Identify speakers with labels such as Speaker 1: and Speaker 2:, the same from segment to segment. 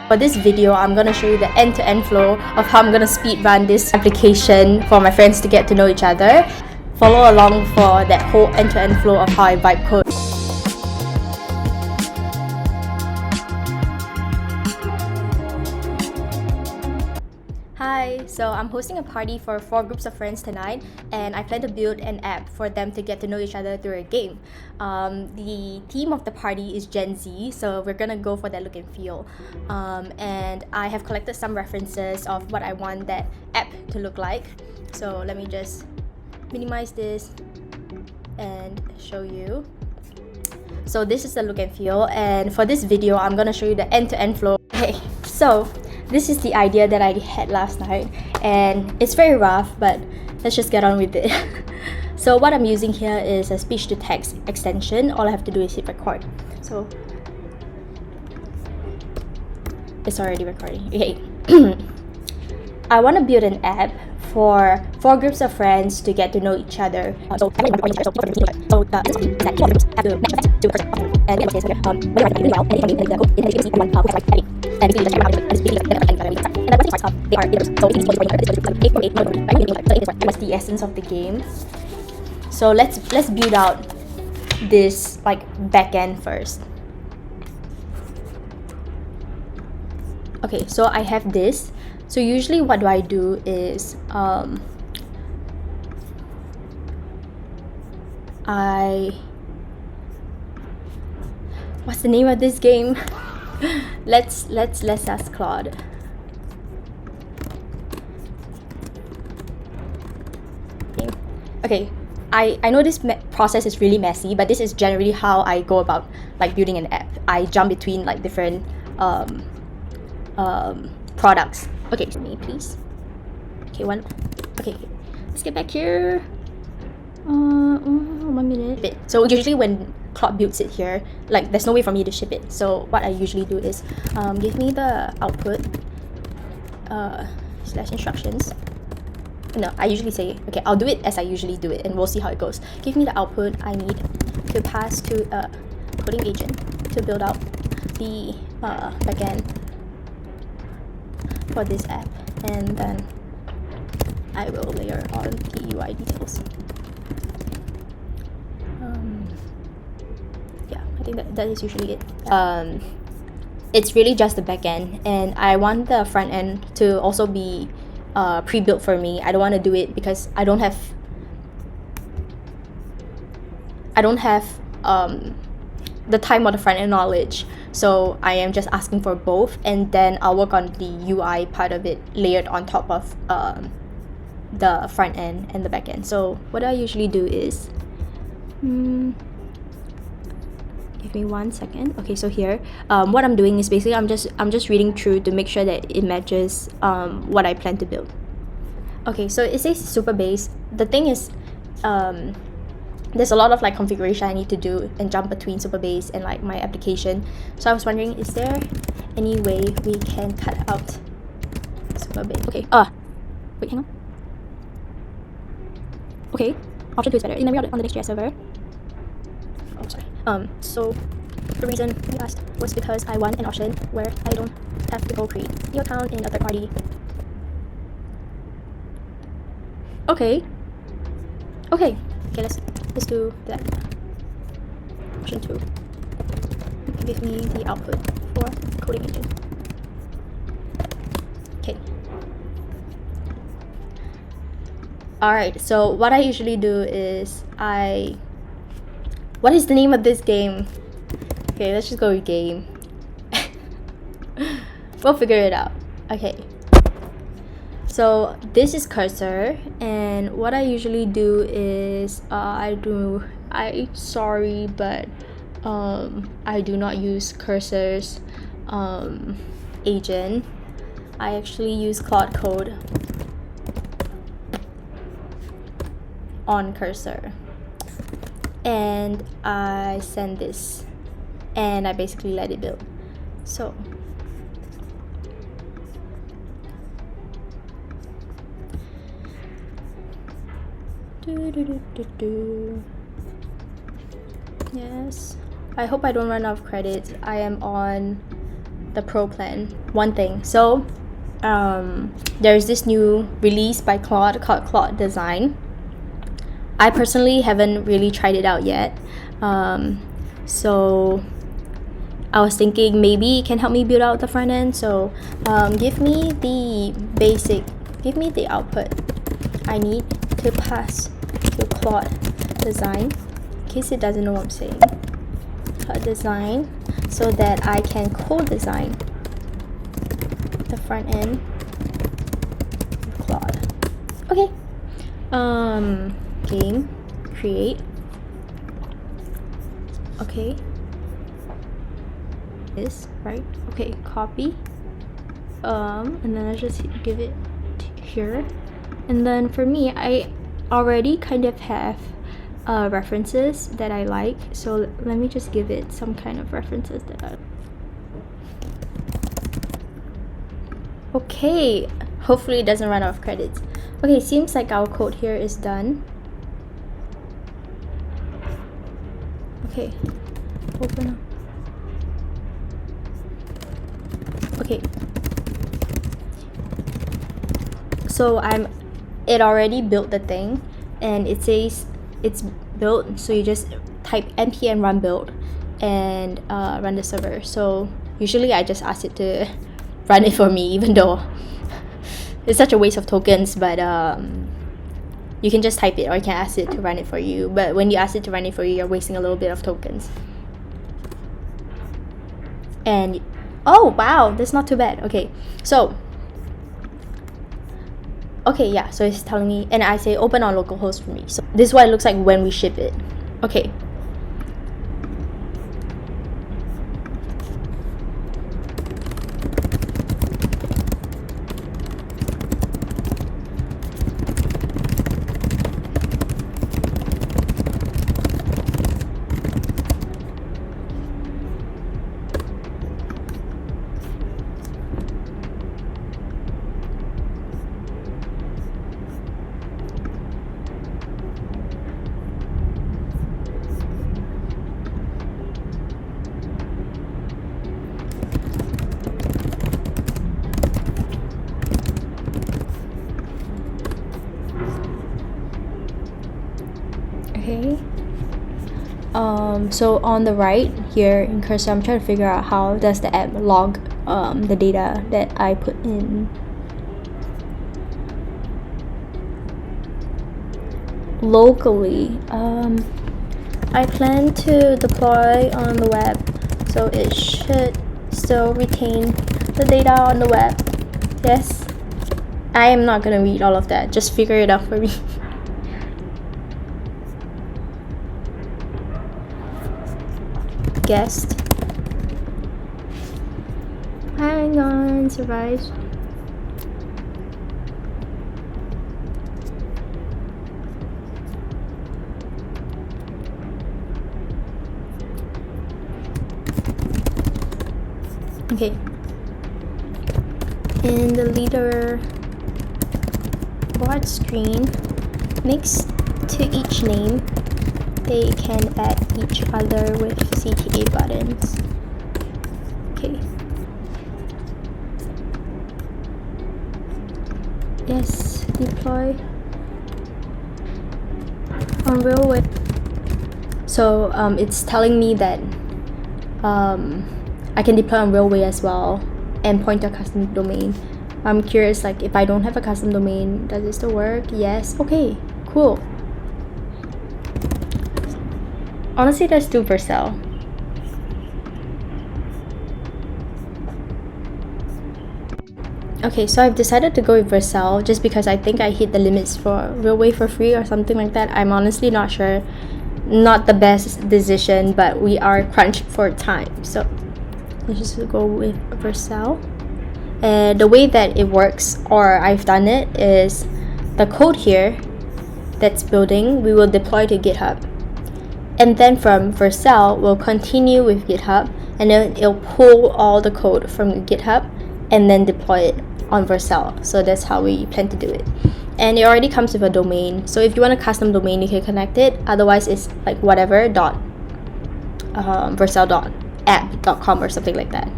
Speaker 1: For this video, I'm going to show you the end-to-end flow of how I'm going to speed run this application for my friends to get to know each other. Follow along for that whole end-to-end flow of how I write code. Hi, so I'm hosting a party for 4 groups of friends tonight, and I plan to build an app for them to get to know each other through a game. The theme of the party is Gen Z, so we're gonna go for that look and feel. And I have collected some references of what I want that app to look like. So let me just minimize this and show you. So this is the look and feel, and for this video, I'm gonna show you the end-to-end flow. Okay, so this is the idea that I had last night, and it's very rough, but let's just get on with it. So what I'm using here is a speech-to-text extension. All I have to do is hit record. So it's already recording. Okay. I want to build an app for 4 groups of friends to get to know each other. What's the essence of the game? So let's build out this like backend first. Okay, so I have this. So usually what do I do is what's the name of this game? let's ask Claude. Okay, I know this process is really messy, but this is generally how I go about like building an app. I jump between like different products. Okay, me please. Okay, okay, let's get back here. 1 minute. So usually when Claude builds it here, like there's no way for me to ship it. So what I usually do is give me the output / instructions. No, I usually say, okay, I'll do it as I usually do it, and we'll see how it goes. Give me the output I need to pass to a coding agent to build out the backend for this app, and then I will layer on the UI details. Yeah, I think that is usually it. It's really just the backend, and I want the front end to also be pre-built for me. I don't want to do it because I don't have the time or the front end knowledge. So I am just asking for both, and then I'll work on the UI part of it layered on top of the front end and the back end. So what I usually do is give me 1 second. Okay, so here what I'm doing is basically I'm just reading through to make sure that it matches what I plan to build. Okay, so it says super base. The thing is there's a lot of like configuration I need to do and jump between Supabase and like my application. So I was wondering, is there any way we can cut out Supabase? Okay. Wait, hang on. Okay. Option 2 is better. In memory on the Next.js server. Oh, sorry. So the reason we asked was because I want an option where I don't have to go create a new account in a third party. Okay. Okay, let's do that. Option 2. Give me the output for coding agent. Okay. Alright, so what I usually do is what is the name of this game? Okay, let's just go with game. We'll figure it out. Okay. So this is cursor, and what I usually do is I do not use cursor's agent. I actually use Claude Code on cursor, and I send this, and I basically let it build. So yes, I hope I don't run out of credits. I am on the pro plan. One thing. So there's this new release by Claude called Claude Design. I personally haven't really tried it out yet. So I was thinking maybe it can help me build out the front end. So give me the output I need to pass to Claude Design, in case it doesn't know what I'm saying. Claude Design, so that I can co-design the front end with Claude. Okay. Game, create. Okay. This, right? Okay, copy. And then I just give it here. And then for me, I already kind of have references that I like. So let me just give it some kind of references that I... Okay, hopefully it doesn't run out of credits. Okay, seems like our code here is done. Okay, open up. Okay, so it already built the thing, and it says it's built, so you just type npm run build and run the server. So usually I just ask it to run it for me, even though it's such a waste of tokens, but you can just type it, or you can ask it to run it for you. But when you ask it to run it for you, you're wasting a little bit of tokens. And oh wow, that's not too bad. Okay, so okay, yeah, so it's telling me, and I say open on localhost for me. So this is what it looks like when we ship it. Okay. Okay. So on the right here in cursor, I'm trying to figure out how does the app log the data that I put in. Locally, I plan to deploy on the web, so it should still retain the data on the web. Yes. I am not gonna read all of that, just figure it out for me. Guest. Hang on, survives. Okay. In the leader board screen, next to each name, they can add each other with CTA buttons. Okay. Yes, deploy on railway. So it's telling me that I can deploy on railway as well and point to a custom domain. I'm curious, like if I don't have a custom domain, does it still work? Yes. Okay, cool. Honestly, let's do Vercel. Okay, so I've decided to go with Vercel just because I think I hit the limits for railway for free or something like that. I'm honestly not sure. Not the best decision, but we are crunched for time. So let's just go with Vercel. And the way that it works, or I've done it, is the code here that's building, we will deploy to GitHub. And then from Vercel, we'll continue with GitHub, and then it'll pull all the code from GitHub and then deploy it on Vercel. So that's how we plan to do it. And it already comes with a domain. So if you want a custom domain, you can connect it. Otherwise, it's like whatever vercel.app.com or something like that.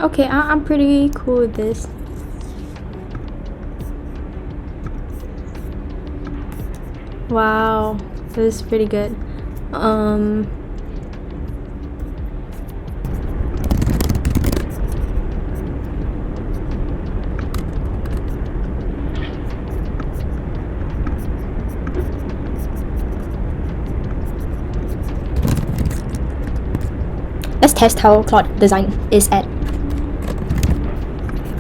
Speaker 1: Okay, I'm pretty cool with this. Wow, this is pretty good. Let's test how Claude Design is at.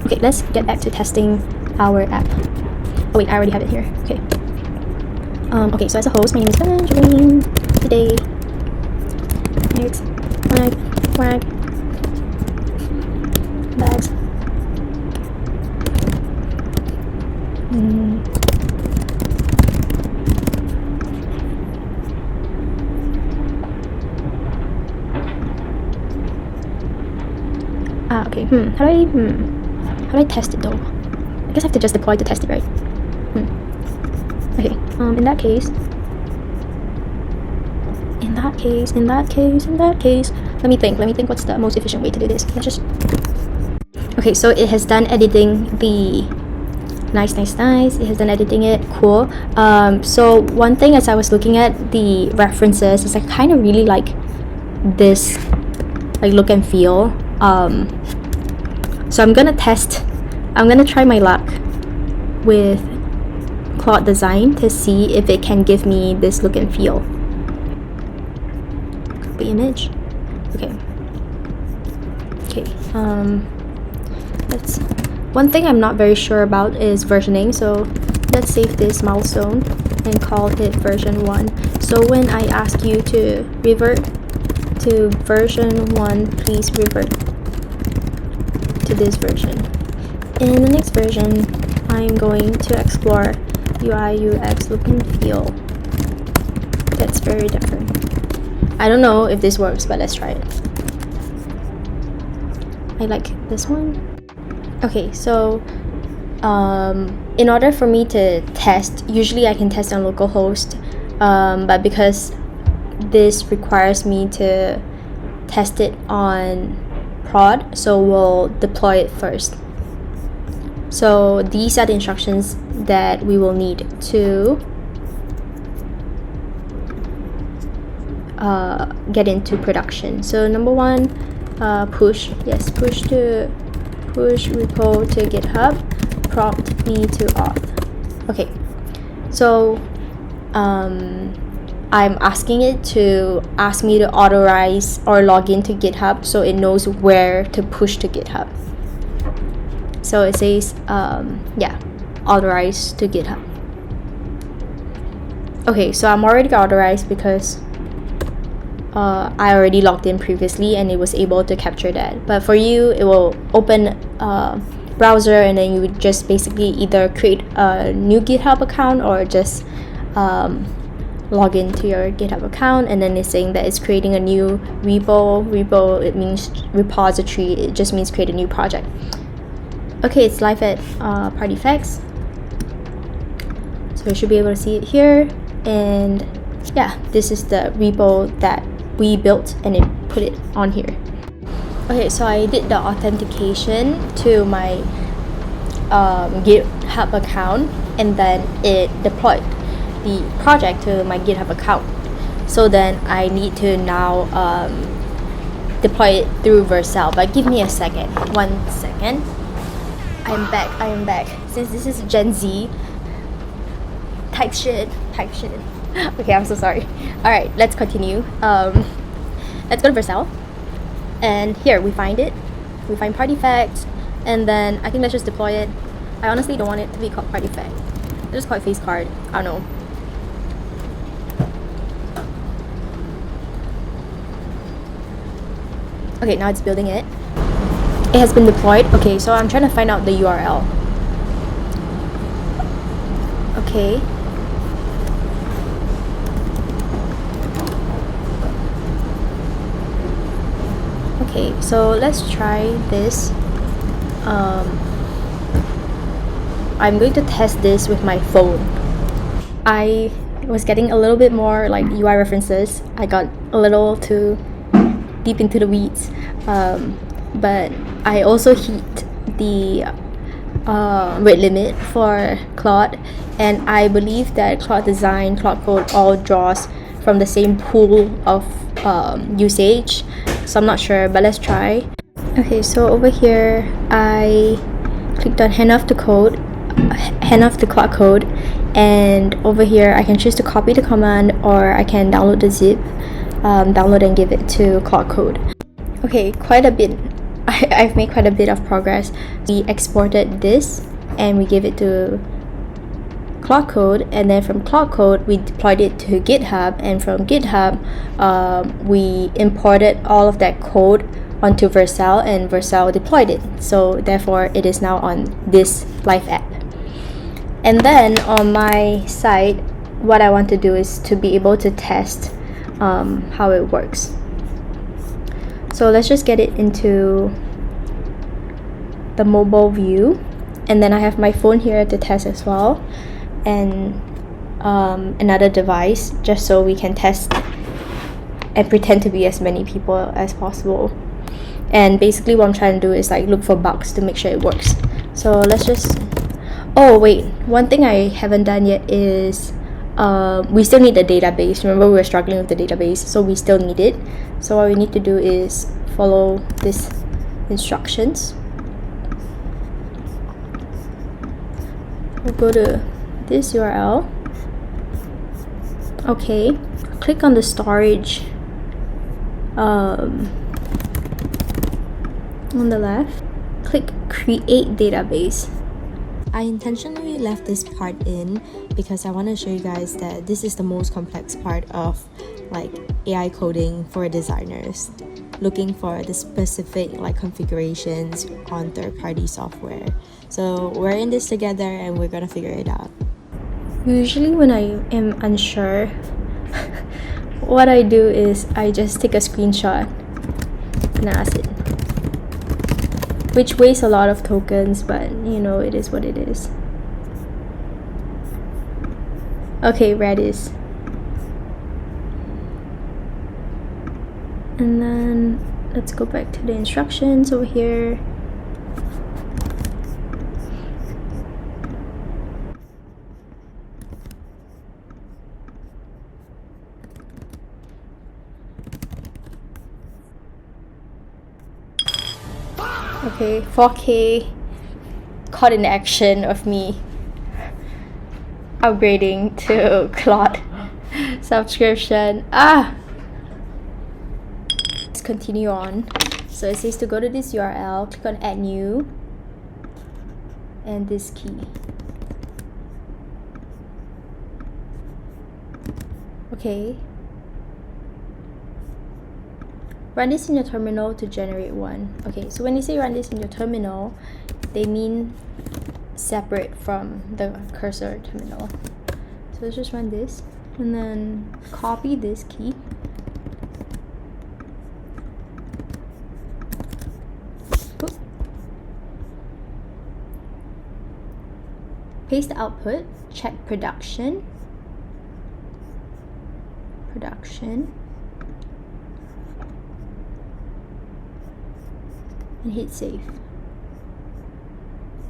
Speaker 1: Okay, let's get back to testing our app. Oh wait, I already have it here. Okay. Okay, so as a host, my name is Evangeline. Today, next, wag, bags. Okay. How do I test it though? I guess I have to just deploy to test it, right? Okay. In that case, let me think what's the most efficient way to do this. Let's just. Okay, so it has done editing the. Nice. It has done editing it. Cool. So one thing as I was looking at the references is I kind of really like this, like look and feel. So I'm gonna try my luck with Claude Design to see if it can give me this look and feel. Copy image. Okay. One thing I'm not very sure about is versioning, so let's save this milestone and call it version 1. So when I ask you to revert to version 1, please revert to this version. In the next version, I'm going to explore UI UX look and feel. That's very different. I don't know if this works, but let's try it. I like this one. Okay, so in order for me to test, usually I can test on localhost, but because this requires me to test it on prod, so we'll deploy it first. So these are the instructions that we will need to get into production. So number 1, push repo to GitHub, prompt me to auth. Okay, so I'm asking it to ask me to authorize or log into GitHub so it knows where to push to GitHub. So it says, authorize to GitHub. Okay, so I'm already authorized because I already logged in previously and it was able to capture that. But for you, it will open browser and then you would just basically either create a new GitHub account or just log into your GitHub account, and then it's saying that it's creating a new repo. It means repository. It just means create a new project. Okay, it's live at Party Facts, so you should be able to see it here. And yeah, this is the repo that we built and it put it on here. Okay, so I did the authentication to my GitHub account, and then it deployed the project to my GitHub account. So then I need to now deploy it through Vercel. But give me a second. 1 second. I am back. Since this is Gen Z, type shit. Okay, I'm so sorry. Alright, let's continue. Let's go to Vercel. And here we find it. We find Party Facts. And then I think let's just deploy it. I honestly don't want it to be called Party Fact. Let's just call it FaceCard. I don't know. Okay, now it's building it. It has been deployed. Okay, so I'm trying to find out the URL. Okay. Okay, so let's try this. I'm going to test this with my phone. I was getting a little bit more like UI references. I got a little too deep into the weeds. but I also hit the rate limit for Claude, and I believe that Claude Design, Claude Code all draws from the same pool of usage, so I'm not sure, but let's try. Okay, so over here I clicked on Handoff to Claude Code, and over here I can choose to copy the command, or I can download the zip, download and give it to Claude Code. Okay, quite a bit. I've made quite a bit of progress. We exported this and we gave it to Claude Code, and then from Claude Code we deployed it to GitHub, and from GitHub we imported all of that code onto Vercel, and Vercel deployed it. So therefore it is now on this live app. And then on my side, what I want to do is to be able to test how it works. So let's just get it into the mobile view, and then I have my phone here to test as well, and another device, just so we can test and pretend to be as many people as possible. And basically what I'm trying to do is like look for bugs to make sure it works. So let's just, oh wait, one thing I haven't done yet is we still need the database. Remember, we were struggling with the database, so we still need it. So what we need to do is follow these instructions. We'll go to this URL. Okay, click on the storage on the left, click create database. I intentionally left this part in because I want to show you guys that this is the most complex part of like AI coding for designers, looking for the specific like configurations on third-party software. So we're in this together and we're gonna figure it out. Usually when I am unsure, what I do is I just take a screenshot and ask it, which wastes a lot of tokens, but you know, it is what it is. Okay, Redis. And then let's go back to the instructions over here. Okay, 4K caught in action of me upgrading to Claude subscription. Let's continue on. So it says to go to this URL, click on add new, and this key. Okay. Run this in your terminal to generate one. Okay, so when you say run this in your terminal, they mean separate from the cursor terminal. So let's just run this and then copy this key. Oop. Paste the output, check production, and hit save.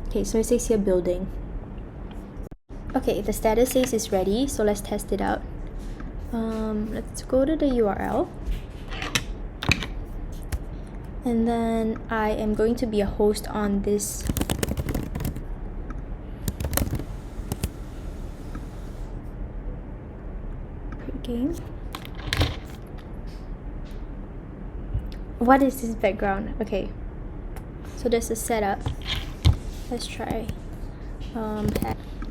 Speaker 1: Okay, so it says here building. Okay, the status says it's ready, so let's test it out. Let's go to the URL, and then I am going to be a host on this game. What is this background? Okay, so there's a setup. Let's try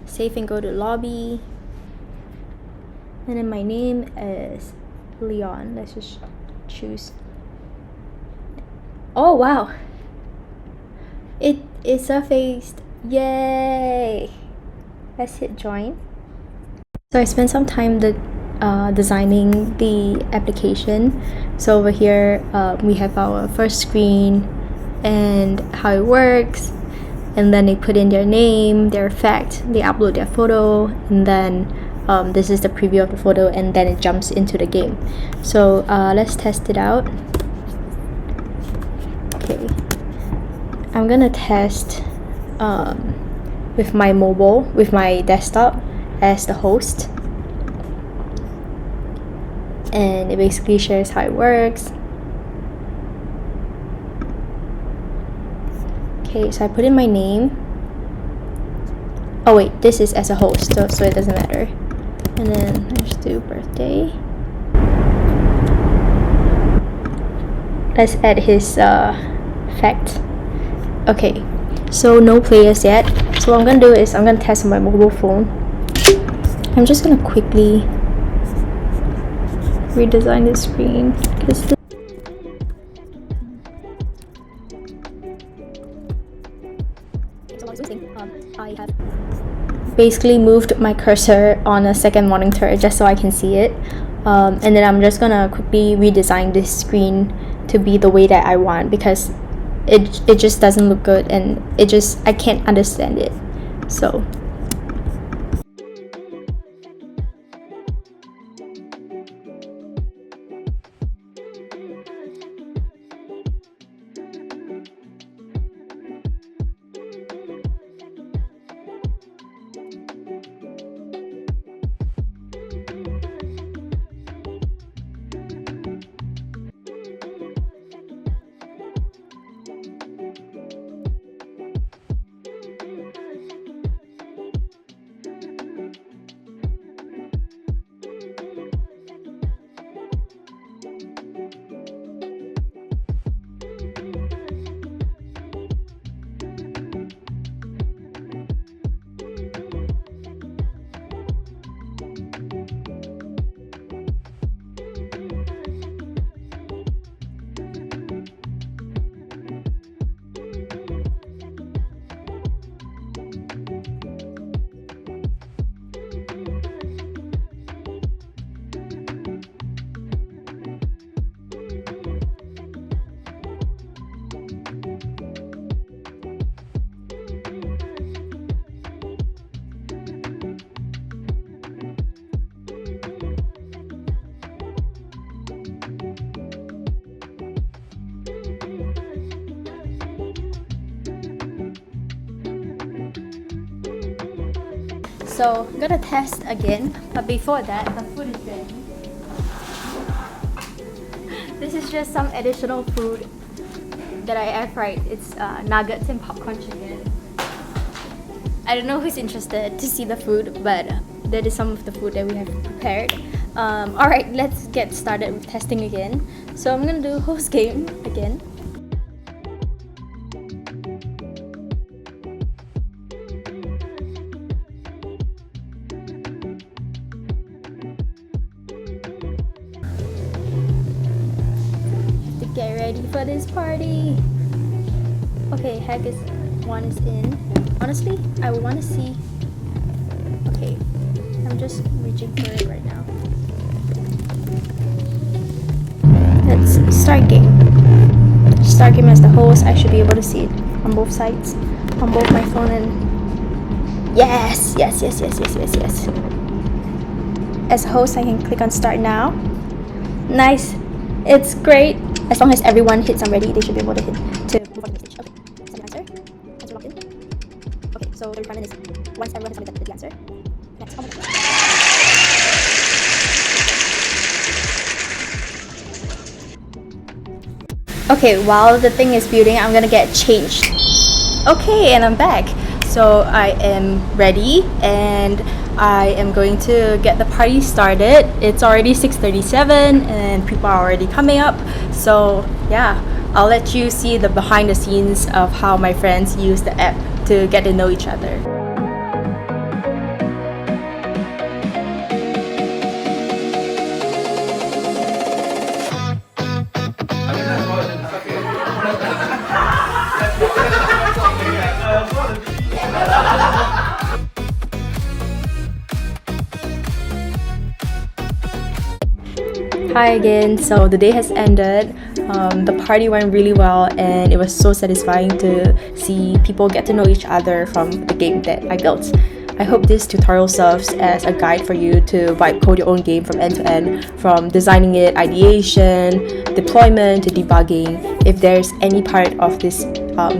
Speaker 1: save and go to lobby, and then my name is Leon. Let's just choose. Oh wow, it surfaced. Yay! Let's hit join. So I spent some time designing the application. So over here we have our first screen and how it works, and then they put in their name, their effect, they upload their photo, and then this is the preview of the photo, and then it jumps into the game. So let's test it out. Okay, I'm gonna test with my desktop as the host, and it basically shares how it works. Okay, so I put in my name. Oh wait, this is as a host, so it doesn't matter. And then let's do birthday. Let's add his fact. Okay, so no players yet. So what I'm gonna do is I'm gonna test on my mobile phone. I'm just gonna quickly redesign the screen because I have basically moved my cursor on a second monitor just so I can see it, and then I'm just gonna quickly redesign this screen to be the way that I want, because it just doesn't look good and I can't understand it. So So I'm gonna test again, but before that, the food is ready. This is just some additional food that I air fried. It's nuggets and popcorn chicken. I don't know who's interested to see the food, but that is some of the food that we have prepared. Alright, let's get started with testing again. So I'm gonna do host game again. Get ready for this party. Okay, hack is one is in. Honestly, I want to see. Okay, I'm just reaching for it right now. Let's start game. Start game as the host. I should be able to see it on both sides, on both my phone and yes. As a host, I can click on start now. Nice. It's great. As long as everyone hits I'm ready, they should be able to hit to move on to the stage. Okay, send answer. Answer logged in. Okay, so the requirement is once everyone has submitted the answer. Next comment. Okay, while the thing is building, I'm gonna get changed. Okay, and I'm back. So I am ready and I am going to get the party started. It's already 6:37 and people are already coming up. So yeah, I'll let you see the behind the scenes of how my friends use the app to get to know each other. Hi again. So the day has ended. The party went really well and it was so satisfying to see people get to know each other from the game that I built. I hope this tutorial serves as a guide for you to vibe code your own game from end to end, from designing it, ideation, deployment to debugging. If there's any part of this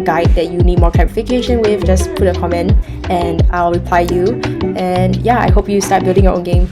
Speaker 1: guide that you need more clarification with, just put a comment and I'll reply you. And yeah, I hope you start building your own game.